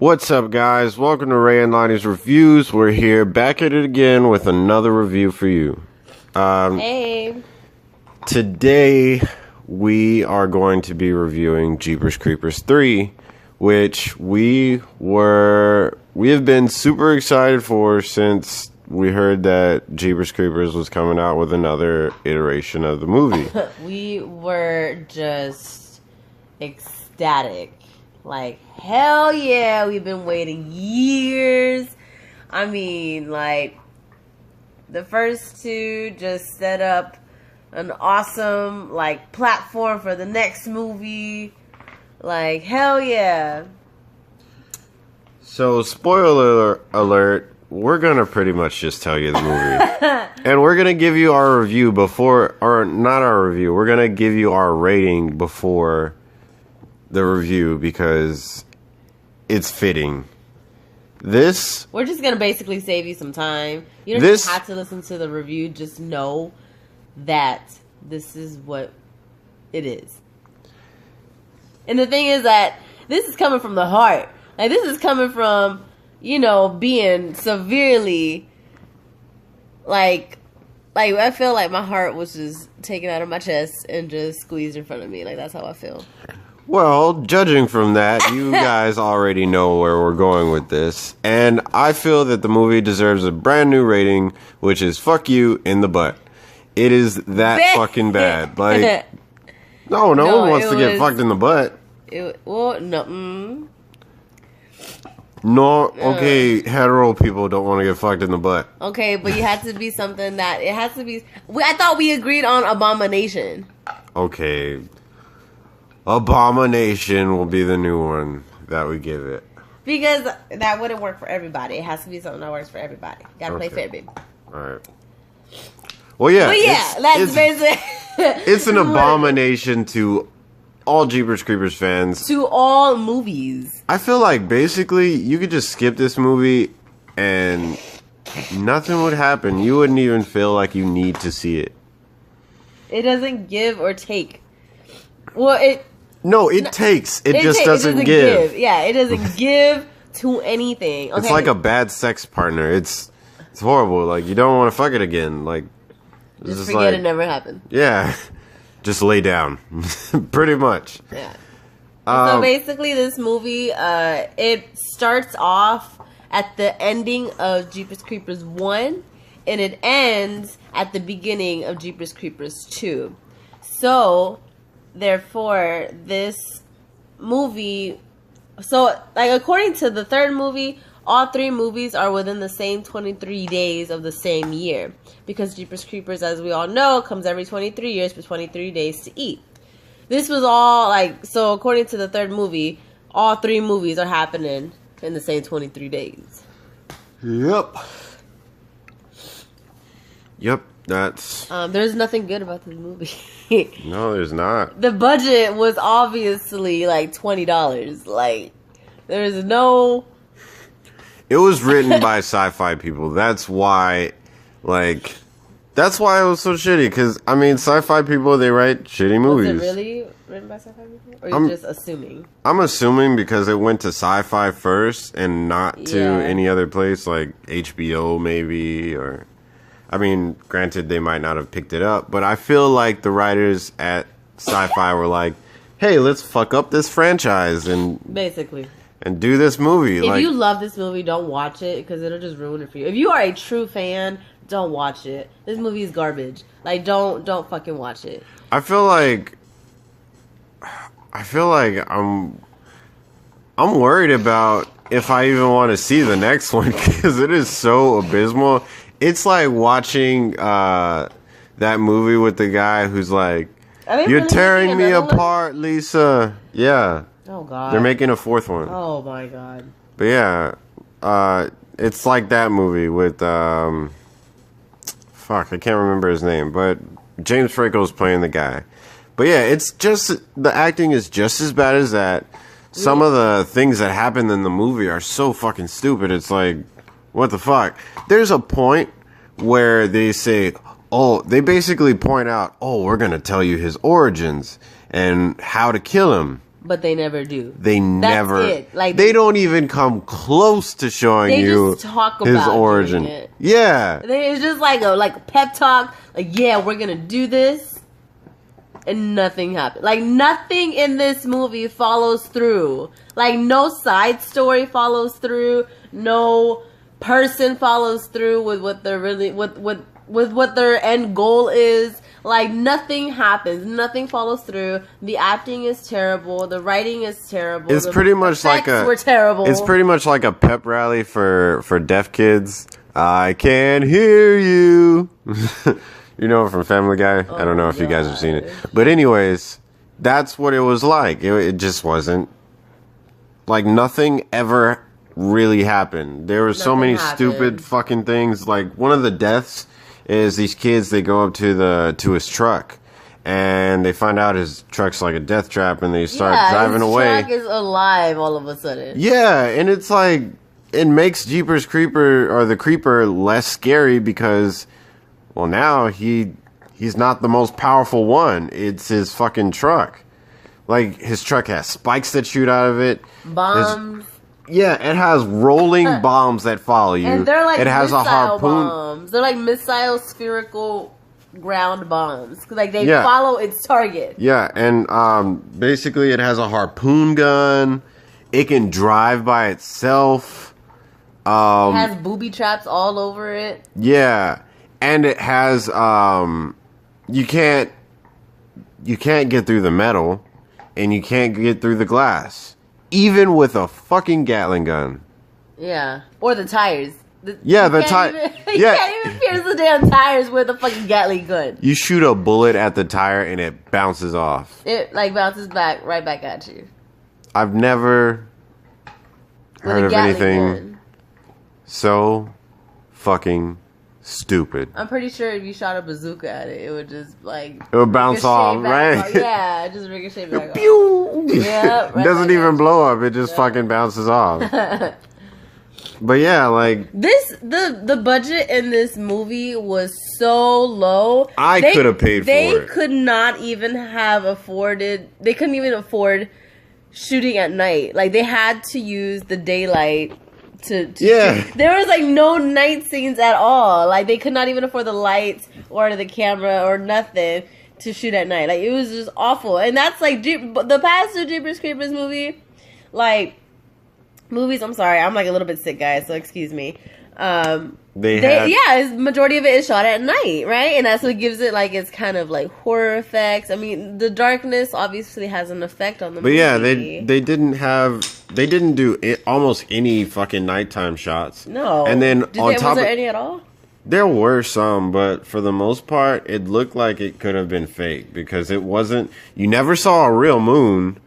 What's up, guys? Welcome to Ray and Lonnie's Reviews. We're here back at it again with another review for you. Hey. Today, we are going to be reviewing Jeepers Creepers 3, which we have been super excited for since we heard that Jeepers Creepers was coming out with another iteration of the movie. We were just ecstatic. Like, hell yeah, we've been waiting years. I mean, like, the first two just set up an awesome, like, platform for the next movie. Like, hell yeah. So, spoiler alert, we're going to pretty much just tell you the movie. And we're going to give you our review before, or not our review, we're going to give you our rating before the review because it's fitting. We're just going to basically save you some time. You don't just have to listen to the review. Just know that this is what it is. And the thing is that this is coming from the heart. Like, this is coming from, you know, being severely, like I feel like my heart was just taken out of my chest and just squeezed in front of me. Like, that's how I feel. Well, judging from that, you guys already know where we're going with this. And I feel that the movie deserves a brand new rating, which is fuck you in the butt. It is that fucking bad. Like, no one wants to get fucked in the butt. No, okay, hetero people don't want to get fucked in the butt. Okay, but you had to be something that, it has to be, I thought we agreed on Abomination. Okay. Abomination will be the new one that we give it. Because that wouldn't work for everybody. It has to be something that works for everybody. Gotta play fair, baby. Alright. Well, yeah. But yeah, that's basically... It's an abomination to all Jeepers Creepers fans. To all movies. I feel like basically you could just skip this movie and nothing would happen. You wouldn't even feel like you need to see it. It doesn't give or take. Well, it takes. It just doesn't give. Yeah, it doesn't give to anything. Okay. It's like a bad sex partner. It's horrible. Like, you don't want to fuck it again. Like, just forget it never happened. Yeah. Just lay down. Pretty much. Yeah. So basically this movie, it starts off at the ending of Jeepers Creepers 1 and it ends at the beginning of Jeepers Creepers 2. So therefore, this movie... So, like, according to the third movie, all three movies are within the same 23 days of the same year. Because Jeepers Creepers, as we all know, comes every 23 years for 23 days to eat. This was all, like... So, according to the third movie, all three movies are happening in the same 23 days. Yep. Yep, that's... There's nothing good about this movie. No, there's not. The budget was obviously like $20. Like, there's no... It was written by sci-fi people. That's why, like... That's why it was so shitty. Because, I mean, sci-fi people, they write shitty movies. Was it really written by sci-fi people? Or are you just assuming? I'm assuming because it went to sci-fi first and not to any other place. Like HBO, maybe, or... I mean, granted, they might not have picked it up, but I feel like the writers at Sci-Fi were like, "Hey, let's fuck up this franchise and basically and do this movie." If you love this movie, don't watch it because it'll just ruin it for you. If you are a true fan, don't watch it. This movie is garbage. Like, don't fucking watch it. I feel like I'm worried about if I even want to see the next one because it is so abysmal. It's like watching that movie with the guy who's like, "You're tearing me apart, Lisa." Yeah. Oh, God. They're making a fourth one. Oh, my God. But yeah, it's like that movie with, fuck, I can't remember his name, but James Franco's playing the guy. But yeah, it's just, the acting is just as bad as that. Some of the things that happen in the movie are so fucking stupid. It's like, what the fuck? There's a point where they say, they basically point out, we're going to tell you his origins and how to kill him. but they never do. They never. That's it. Like they don't even come close to showing you just talk his about origin. Doing it. Yeah, it's just like a pep talk. Like, yeah, we're gonna do this, and nothing happened. Like nothing in this movie follows through. Like no side story follows through. No person follows through with what they're really with what their end goal is. Like nothing happens, nothing follows through. The acting is terrible. The writing is terrible. It's pretty much like were terrible. It's pretty much like a pep rally for deaf kids. I can hear you. You know, from Family Guy. I don't know if you guys have seen it, but anyways, that's what it was like. It just wasn't like nothing ever really happened. There were so many stupid fucking things. Like one of the deaths is these kids, they go up to his truck and they find out his truck's like a death trap and they start driving away. His truck is alive all of a sudden. Yeah, and it's like it makes Jeepers Creeper or the Creeper less scary because well now he's not the most powerful one. It's his fucking truck. Like his truck has spikes that shoot out of it. Bombs. Yeah, it has rolling bombs that follow you. And they're like it has a harpoon. Bombs. They're like missile spherical ground bombs. Like they follow its target. Yeah, and basically it has a harpoon gun. It can drive by itself. It has booby traps all over it. Yeah, and it has you can't get through the metal, and you can't get through the glass. Even with a fucking Gatling gun. Yeah. Or the tires. The tire. You can't even pierce the damn tires with a fucking Gatling gun. You shoot a bullet at the tire and it bounces off. It like bounces right back at you. I've never heard of anything so fucking stupid. I'm pretty sure if you shot a bazooka at it, it would just like it would bounce off, right? Yeah, just ricochet back off. Yeah, right. Doesn't even blow up. It just fucking bounces off. But yeah, like the budget in this movie was so low. I could have paid for it. They could not even have afforded. They couldn't even afford shooting at night. Like they had to use the daylight. There was like no night scenes at all. Like they could not even afford the lights or the camera or nothing to shoot at night. Like it was just awful. And that's like the past two Jeepers Creepers movies. I'm sorry, I'm like a little bit sick, guys, so excuse me. Majority of it is shot at night, right? And that's what gives it like its kind of like horror effects. I mean, the darkness obviously has an effect on the movie. But yeah, they didn't do almost any fucking nighttime shots. No. And then was there any at all? There were some, but for the most part, it looked like it could have been fake because it wasn't. You never saw a real moon.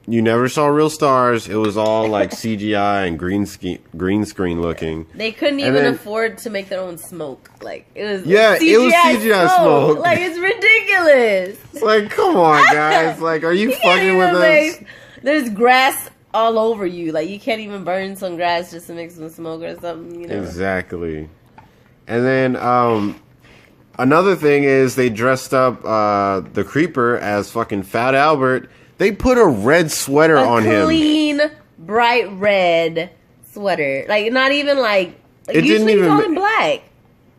You never saw real stars. It was all like CGI and green screen looking. They couldn't even afford to make their own smoke. Like it was CGI smoke. Like it's ridiculous. It's like, come on, guys. Like, are you fucking with us? There's grass all over you. Like you can't even burn some grass just to make some smoke or something. You know? Exactly. And then another thing is they dressed up the Creeper as fucking Fat Albert. They put a red sweater on him. Clean, bright red sweater. Like, not even like... It usually didn't even... he's all in black,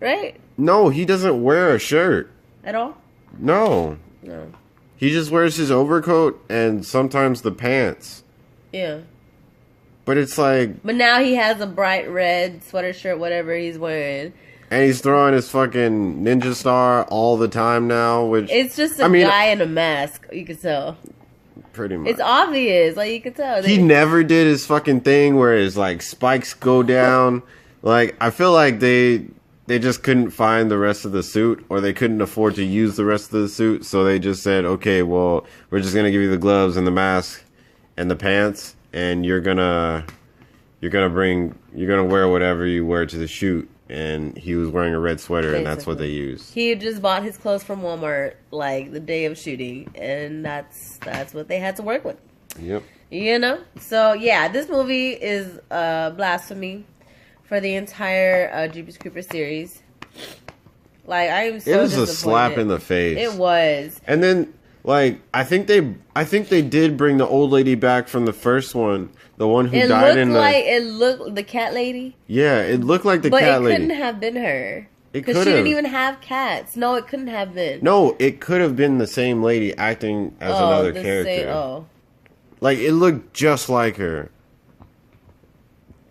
right? No, he doesn't wear a shirt. At all? No. He just wears his overcoat and sometimes the pants. Yeah. But it's like... But now he has a bright red sweater shirt, whatever he's wearing. And he's throwing his fucking ninja star all the time now, which... It's just a guy in a mask, you can tell. Pretty much. It's obvious, like you can tell. He never did his fucking thing where his like spikes go down. Like I feel like they just couldn't find the rest of the suit, or they couldn't afford to use the rest of the suit, so they just said, okay, well, we're just gonna give you the gloves and the mask and the pants, and you're gonna wear whatever you wear to the shoot. And he was wearing a red sweater, basically. And that's what they used. He just bought his clothes from Walmart like the day of shooting, and that's what they had to work with. Yep. You know? So yeah, this movie is blasphemy for the entire Jeepers Creepers series. Like I am so disappointed. It was a slap in the face. It was. And then Like, I think they did bring the old lady back from the first one, the one who died in the. It looked the cat lady. Yeah, it looked like the cat lady. But it couldn't have been her. Because she didn't even have cats. No, it couldn't have been. No, it could have been the same lady acting as another character. Like, it looked just like her.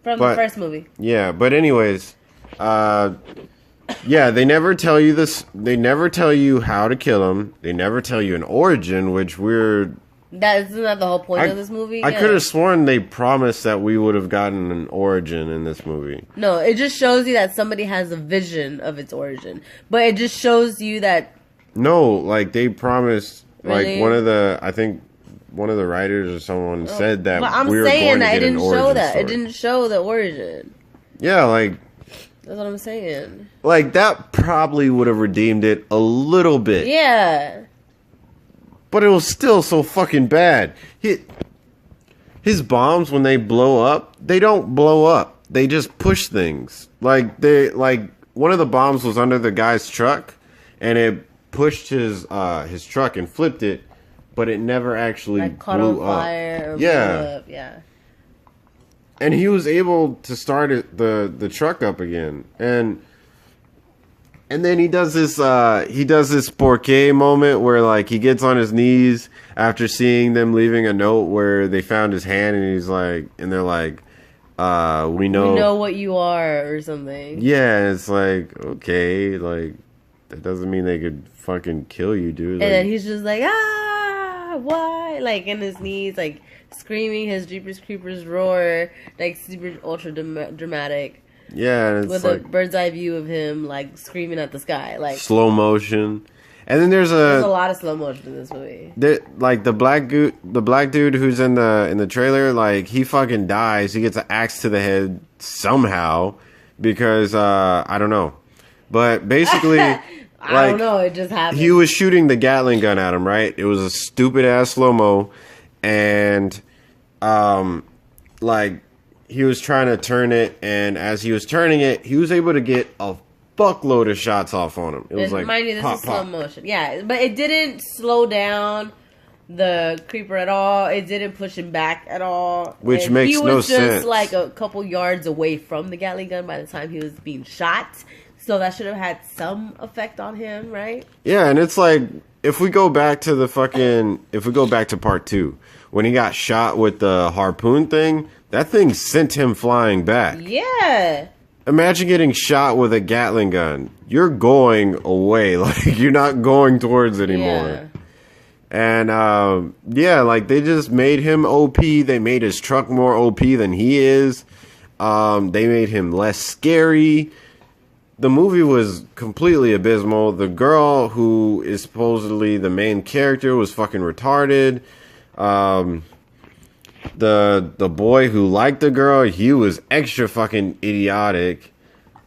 From the first movie. Yeah, but anyways, yeah, they never tell you this. They never tell you how to kill him. They never tell you an origin, which isn't that the whole point of this movie? I could have sworn they promised that we would have gotten an origin in this movie. No, it just shows you that somebody has a vision of its origin. But it just shows you that... No, like, they promised... Really? Like, I think one of the writers or someone said that we were going to get an origin story. It didn't show the origin. Yeah, like... That's what I'm saying. Like, that probably would have redeemed it a little bit. Yeah. But it was still so fucking bad. His bombs, when they blow up, they don't blow up. They just push things. Like, one of the bombs was under the guy's truck, and it pushed his truck and flipped it, but it never actually caught on fire or blew up. Yeah. And he was able to start the truck up again. And then he does this Porque moment where, like, he gets on his knees after seeing them leaving a note where they found his hand, and he's like, and they're like, we know what you are, or something. Yeah, it's like, okay, like, that doesn't mean they could fucking kill you, dude. And then he's just like, why? Like, in his knees, like, screaming his Jeepers Creepers roar, like, super ultra dramatic. Yeah, and it's with a bird's eye view of him, like, screaming at the sky, like slow motion. And then there's a lot of slow motion in this movie. Like the black dude who's in the trailer, like, he fucking dies. He gets an axe to the head somehow because I don't know, but basically, I don't know. It just happened. He was shooting the Gatling gun at him, right? It was a stupid ass slow mo, and like. He was trying to turn it, and as he was turning it, he was able to get a fuckload of shots off on him. It was like, mind you, this is slow motion. Yeah, but it didn't slow down the creeper at all. It didn't push him back at all. Which makes no sense. He was just like a couple yards away from the Gatling gun by the time he was being shot. So that should have had some effect on him, right? Yeah, and it's like, if we go back to part 2, when he got shot with the harpoon thing, that thing sent him flying back. Yeah. Imagine getting shot with a Gatling gun. You're going away. Like, you're not going towards anymore. Yeah. And, yeah, like, they just made him OP. They made his truck more OP than he is. They made him less scary. The movie was completely abysmal. The girl who is supposedly the main character was fucking retarded. The boy who liked the girl, he was extra fucking idiotic.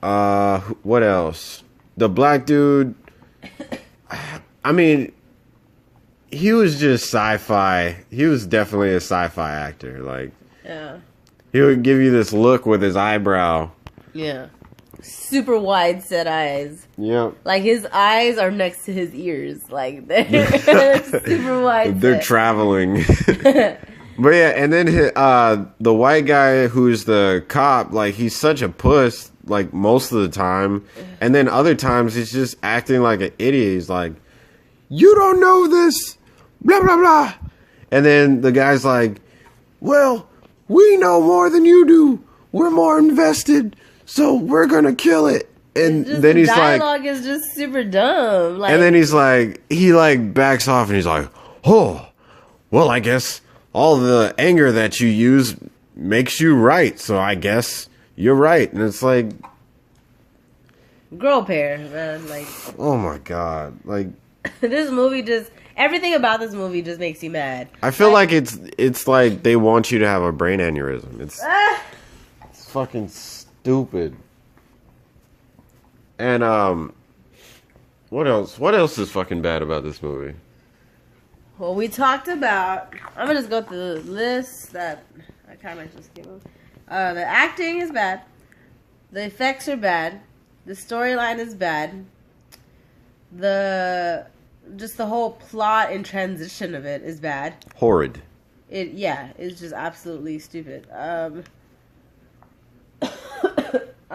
What else? The black dude, I mean, he was just sci-fi. He was definitely a sci-fi actor. Like, yeah, he would give you this look with his eyebrow. Yeah. Super wide set eyes. Yep. Like, his eyes are next to his ears. Like, they're super wide. They're traveling. But yeah, and then the white guy who's the cop, like, he's such a puss, like, most of the time. And then other times he's just acting like an idiot. He's like, you don't know this, blah, blah, blah. And then the guy's like, well, we know more than you do. We're more invested, so we're going to kill it. And then he's like... The dialogue is just super dumb. Like, and then he's like, he, like, backs off and he's like, oh, well, I guess... all the anger that you use makes you right, so I guess you're right. And it's like... girl pair, man. Like... oh my god. Like... this movie just... everything about this movie just makes you mad. I feel like it's like they want you to have a brain aneurysm. It's fucking stupid. And, what else? What else is fucking bad about this movie? Well, we talked about... I'm going to just go through the list that I kind of just gave them. The acting is bad. The effects are bad. The storyline is bad. The just the whole plot and transition of it is bad. Horrid. It's just absolutely stupid. I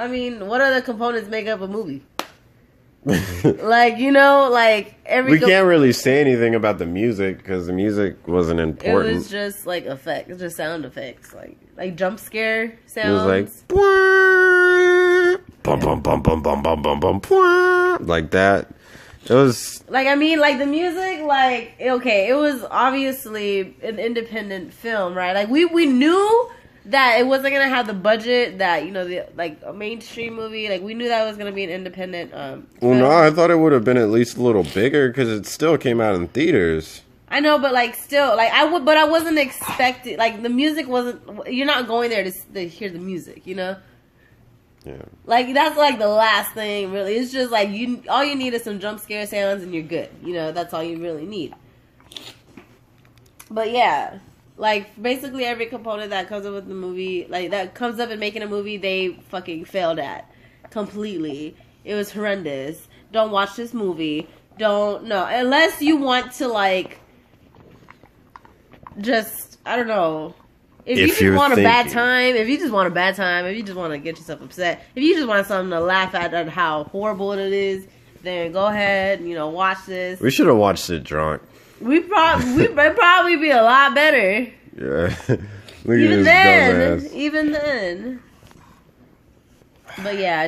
mean, what other components make up a movie? Like, you know, like we can't really say anything about the music because the music wasn't important. It was just like effects, just sound effects, like jump scare sounds. It was like bum bum bum bum bum bum bum bum like that. It was like, I mean, like the music, like, okay, it was obviously an independent film, right? Like we knew that it wasn't gonna have the budget that, you know, like a mainstream movie. Like we knew that it was gonna be an independent. Well, no, I thought it would have been at least a little bigger because it still came out in theaters. I know, but like still, like I wasn't expecting. Like the music wasn't. You're not going there to hear the music, you know. Yeah. Like that's like the last thing, really. It's just like all you need is some jump scare sounds and you're good. You know, that's all you really need. But yeah. Like, basically every component that comes up with the movie, like, that comes up in making a movie, they fucking failed at. Completely. It was horrendous. Don't watch this movie. Don't, no. Unless you want to, like, just, I don't know. If you just want a bad time, if you just want to get yourself upset, if you just want something to laugh at how horrible it is, then go ahead, you know, watch this. We should have watched it drunk. We'd probably be a lot better. Yeah. Even then. But yeah,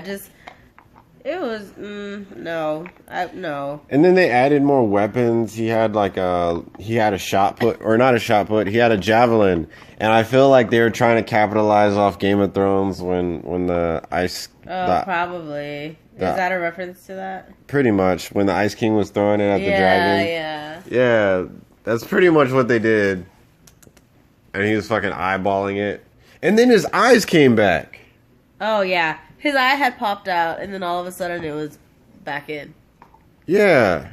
it was no. And then they added more weapons. He had a shot put, or not a shot put. He had a javelin, and I feel like they were trying to capitalize off Game of Thrones when the ice. Probably. Is that a reference to that? Pretty much when the Ice King was throwing it at the dragon. Yeah. That's pretty much what they did. And he was fucking eyeballing it, and then his eyes came back. Oh yeah. His eye had popped out, and then all of a sudden it was back in. Yeah.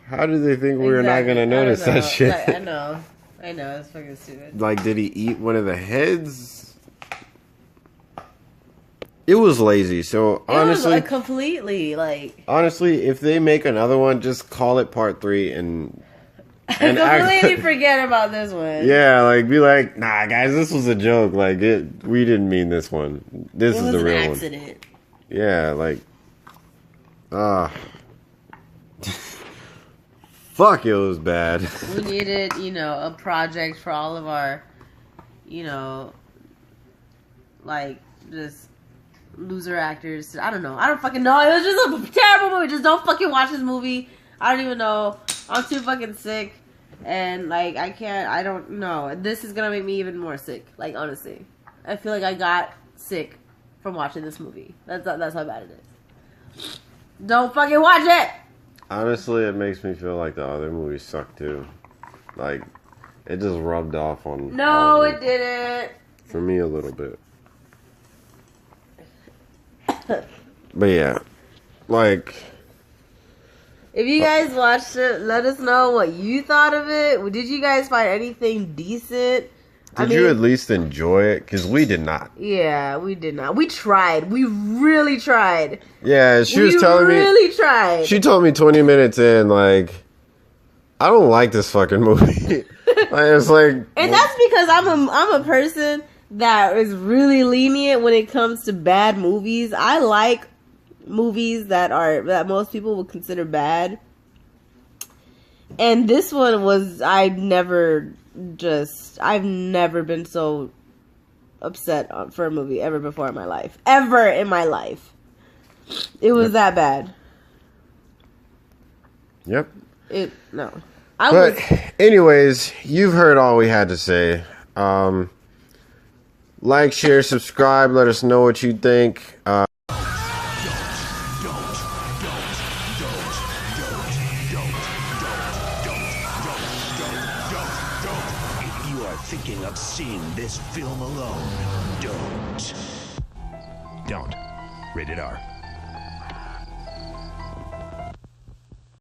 How did they think we were not going to notice that shit? Like, I know. It's fucking stupid. Like, did he eat one of the heads? It was lazy. So, honestly... It was completely, like... Honestly, if they make another one, just call it part 3 and completely forget about this one. Yeah, like, be like, nah, guys, this was a joke. Like, we didn't mean this one. This is the real one. It was an accident. Yeah, like, fuck, it was bad. We needed, a project for all of our, like, just loser actors. I don't know. I don't fucking know. It was just a terrible movie. Just don't fucking watch this movie. I don't even know. I'm too fucking sick, and like I don't know. This is gonna make me even more sick. Like, honestly, I feel like I got sick from watching this movie. That's how bad it is. Don't fucking watch it. Honestly, it makes me feel like the other movies suck too. Like, it just rubbed off on. No, it didn't. For me, a little bit. But yeah, like. If you guys watched it, let us know what you thought of it. Did you guys find anything decent? Did you at least enjoy it? Because we did not. Yeah, we did not. We tried. We really tried. Yeah, she was telling me. We really tried. She told me 20 minutes in, like, I don't like this fucking movie. It's like, and that's because I'm a person that is really lenient when it comes to bad movies. I like movies that most people would consider bad, and this one was. I've never been so upset for a movie ever before in my life. Ever in my life, it was that bad. Yep. Anyways, you've heard all we had to say. Like, share, subscribe. Let us know what you think. Thinking of seeing this film alone, don't. Rated R.